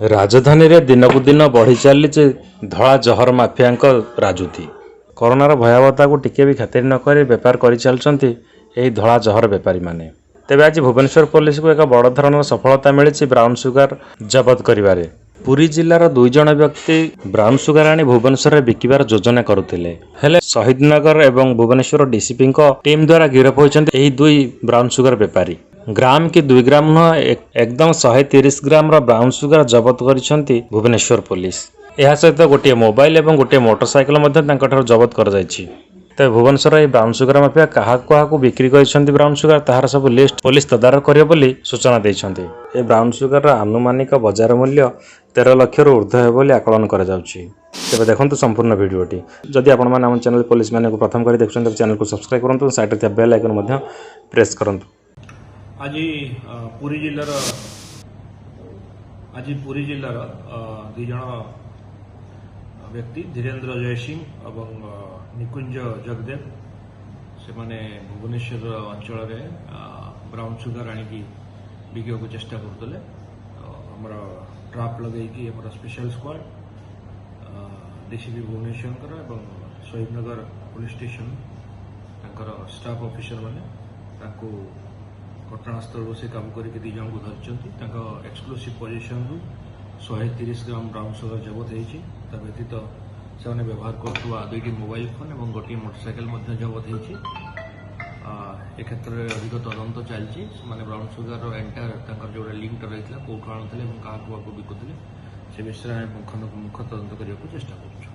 राजधानी रे दिनकू दिन बढ़ी चली धड़ा जहर माफिया राजुति। कोरोनार भयावहता को टिके भी खातिर नक बेपार कर चलती धड़ा जहर बेपारी माने। तेज आज भुवनेश्वर पुलिस को एक बड़ धरण सफलता मिली ब्राउन सुगार जबत कर। पुरी जिलार 2 जण व्यक्ति ब्राउन सुगार आनी भुवनेश्वर में बिकिबार योजना करुले। हेले शहीदनगर एवं भुवनेश्वर डीसीपी टीम द्वारा गिरफ होती 2 ब्राउन सुगार बेपारी। ग्राम कि 2 ग्राम नुह एकदम 130 ग्राम ब्राउन सुगार जबत कर भुवनेश्वर पुलिस। यह सहित गोटे मोबाइल और गोटे मोटरसाइकेल जबत कर। तेज भुवनेश्वर ये ब्राउन सुगार माफिया क्या बिक्री कर ब्राउन सुगार तार सब लिस्ट पुलिस तदारख कर सूचना देते। ये ब्राउन सुगार आनुमानिक बजार मूल्य 13 लाख रु ऊर्ध्व है बोली आकलन कर। तेज देखो संपूर्ण भिडियोटी। जदि आपम चैनल पुलिस मैंने प्रथम कर देखते चैनल को सब्सक्राइब करूँ, साइड बेल आइकन प्रेस करूँ। आज पुरी जिलार 2 जण व्यक्ति धीरेन्द्र जय सिंह और निकुंज जगदेव से माने भुवनेश्वर अंचल ब्राउन सुगार आनिकी बिका को चेष्टा करते। आमर ट्राप लगे स्पेशल स्क्वाड डीसीपी भुवनेश्वर और Shahid Nagar police station staff officer माने घटनास्थल से काबू करके 2 जन को धरती। एक्सक्लूसिव पोजिशन रु 130 ग्राम ब्राउन सुगार जबत होती। व्यतीत से व्यवहार करुवा 2टी मोबाइल फोन और गोटे मोटरसाइकेल जबत होती। क्षेत्र में अधिक तदंत चलती। ब्राउन सुगार एंटायर जो लिंक रही है कौटू आणुले क्या बिकुले से विषय में मुख्य तदंत करने को चेष्टा कर।